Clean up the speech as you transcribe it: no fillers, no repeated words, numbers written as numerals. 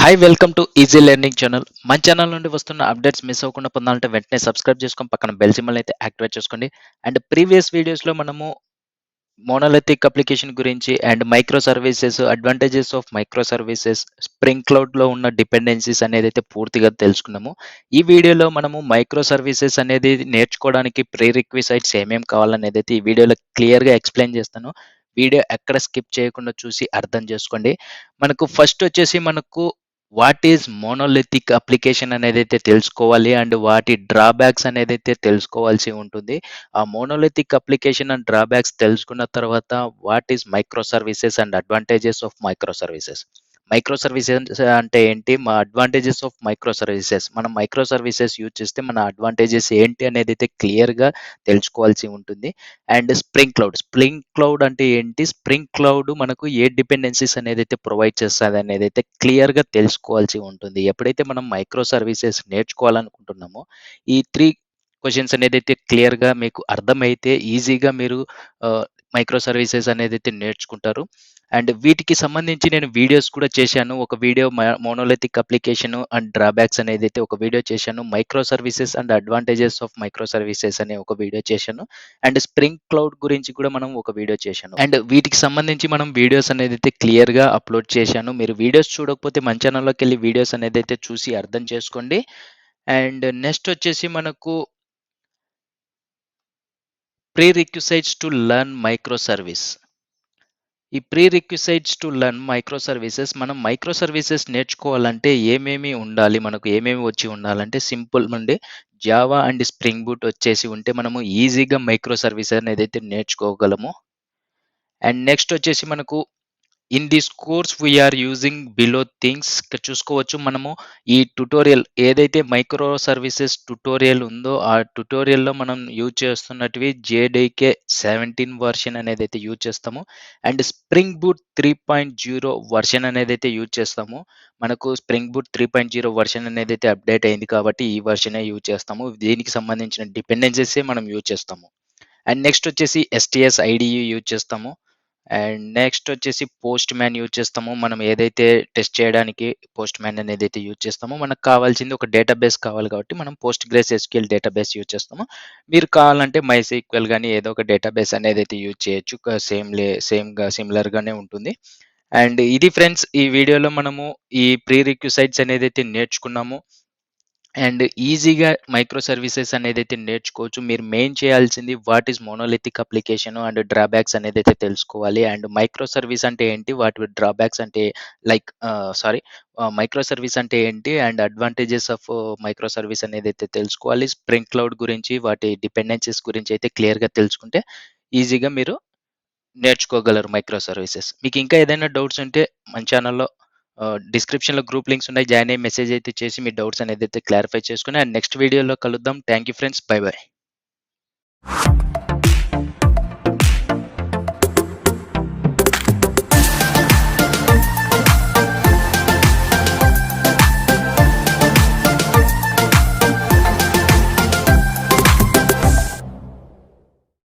Hi welcome to easy learning channel. మన channel నుండి వస్తున్న అప్డేట్స్ మిస్ అవ్వకుండా పొందాలంటే వెంటనే సబ్స్క్రైబ్ చేసుకొని పక్కన బెల్ సింబల్ అయితే యాక్టివేట్ చేసుకోండి. అండ్ ప్రీవియస్ వీడియోస్లో మనము మోనోలిథిక్ అప్లికేషన్ గురించి and micro services, advantages of micro services, spring క్లౌడ్లో ఉన్న డిపెండెన్సీస్ అనేది అయితే పూర్తిగా తెలుసుకున్నాము. ఈ వీడియోలో మనము మైక్రో సర్వీసెస్ అనేది నేర్చుకోవడానికి ప్రీ రిక్విసైట్స్ ఏమేమి కావాలనేది అయితే ఈ వీడియోలో క్లియర్గా ఎక్స్ప్లెయిన్ చేస్తాను. వీడియో ఎక్కడ స్కిప్ చేయకుండా చూసి అర్థం చేసుకోండి. మనకు ఫస్ట్ వచ్చేసి వాట్ ఈజ్ మోనోలిథిక్ అప్లికేషన్ అనేదైతే తెలుసుకోవాలి అండ్ వాటి డ్రాబ్యాక్స్ అనేదైతే తెలుసుకోవాల్సి ఉంటుంది. ఆ మోనోలిథిక్ అప్లికేషన్ అండ్ డ్రాబ్యాక్స్ తెలుసుకున్న తర్వాత what is micro services and advantages of micro services. Micro services అంటే ఏంటి? మా అడ్వాంటేజెస్ ఆఫ్ మైక్రో సర్వీసెస్. మనం మైక్రో సర్వీసెస్ యూజ్ చేస్తే మన అడ్వాంటేజెస్ ఏంటి అనేదైతే క్లియర్‌గా తెలుసుకోవాల్సి ఉంటుంది. అండ్ స్ప్రింగ్ క్లౌడ్ అంటే ఏంటి? స్ప్రింగ్ క్లౌడ్ మనకు ఏ డిపెండెన్సీస్ అనేదైతే ప్రొవైడ్ చేస్తదనేదైతే క్లియర్‌గా తెలుసుకోవాల్సి ఉంటుంది. ఎప్పుడైతే మనం మైక్రో సర్వీసెస్ నేర్చుకోవాలనుకుంటున్నామో, ఈ 3 క్వెషన్స్ అనేదైతే క్లియర్‌గా మీకు అర్థమైతే ఈజీగా మీరు మైక్రో సర్వీసెస్ అనేదైతే నేర్చుకుంటారు. అండ్ వీటికి సంబంధించి నేను వీడియోస్ కూడా చేశాను. ఒక video monolithic application and drawbacks అనేదైతే ఒక వీడియో చేశాను. Micro services and advantages of micro services అనే ఒక వీడియో చేశాను. అండ్ స్ప్రింగ్ క్లౌడ్ గురించి కూడా మనం ఒక వీడియో చేశాను. అండ్ వీటికి సంబంధించి మనం వీడియోస్ అనేదైతే క్లియర్‌గా అప్‌లోడ్ చేశాను. మీరు వీడియోస్ చూడకపోతే మన ఛానల్‌లోకెళ్ళి వీడియోస్ అనేదైతే చూసి అర్థం చేసుకోండి. అండ్ నెక్స్ట్ వచ్చేసి మనకు prerequisites to learn micro service. ఈ prerequisites to learn micro services. మనం మైక్రో సర్వీసెస్ నేర్చుకోవాలంటే ఏమేమి ఉండాలి? మనకు ఏమేమి వచ్చి ఉండాలంటే సింపుల్ అండి. జావా అండ్ స్ప్రింగ్ బూట్ వచ్చేసి ఉంటే మనము ఈజీగా మైక్రో సర్వీస్ అనేదైతే నేర్చుకోగలము. అండ్ నెక్స్ట్ వచ్చేసి మనకు in this course we are using below things. ఇక్కడ చూసుకోవచ్చు మనము ఈ ట్యుటోరియల్ ఏదైతే మైక్రో సర్వీసెస్ ట్యుటోరియల్ ఉందో ఆ ట్యుటోరియల్లో మనం యూజ్ చేస్తున్నటివి జేడీకే 17 వర్షన్ అనేదైతే యూజ్ చేస్తాము. అండ్ స్ప్రింగ్ బూట్ 3.0 వర్షన్ అనేదైతే యూజ్ చేస్తాము. మనకు స్ప్రింగ్ బూట్ 3.0 వర్షన్ అనేదైతే అప్డేట్ అయింది కాబట్టి ఈ వర్షనే యూజ్ చేస్తాము. దీనికి సంబంధించిన డిపెండెన్సీసే మనం యూజ్ చేస్తాము. అండ్ నెక్స్ట్ వచ్చేసి ఎస్టీఎస్ ఐడిఈ యూజ్ చేస్తాము. అండ్ నెక్స్ట్ వచ్చేసి పోస్ట్ మ్యాన్ యూజ్ చేస్తాము. మనం ఏదైతే టెస్ట్ చేయడానికి పోస్ట్ మ్యాన్ అనేదైతే యూజ్ చేస్తామో మనకు కావాల్సింది ఒక డేటాబేస్ కావాలి కాబట్టి మనం post grace SQL database use చేస్తాము. మీరు కావాలంటే మైసీక్వెల్ కానీ ఏదో ఒక డేటాబేస్ అనేదైతే యూజ్ చేయొచ్చు. సేమ్‌గా సిమిలర్‌గానే ఉంటుంది. అండ్ ఇది ఫ్రెండ్స్ ఈ వీడియోలో మనము ఈ ప్రీ రిక్విసైట్స్ అనేదైతే నేర్చుకున్నామో అండ్ ఈజీగా మైక్రో సర్వీసెస్ అనేదైతే నేర్చుకోవచ్చు. మీరు మెయిన్ చేయాల్సింది what is monolithic application and drawbacks అనేదైతే తెలుసుకోవాలి. అండ్ మైక్రో సర్వీస్ అంటే ఏంటి? వాటి డ్రాబ్యాక్స్ అంటే లైక్ మైక్రో సర్వీస్ అంటే ఏంటి? And advantages of micro service అనేదైతే తెలుసుకోవాలి. స్ప్రింగ్ క్లౌడ్ గురించి, వాటి డిపెండెన్సీస్ గురించి అయితే క్లియర్‌గా తెలుసుకుంటే ఈజీగా మీరు నేర్చుకోగలరు మైక్రో సర్వీసెస్. మీకు ఇంకా ఏదైనా డౌట్స్ ఉంటే మన ఛానల్‌లో డిస్క్రిప్షన్‌లో గ్రూప్ లింక్స్ ఉన్నాయి. జాయిన్ అయ్యి మెసేజ్ అయితే చేసి మీ డౌట్స్ అనేదైతే క్లారిఫై చేసుకొని అండ్ నెక్స్ట్ వీడియోలో కలుద్దాం. Thank you friends. By by.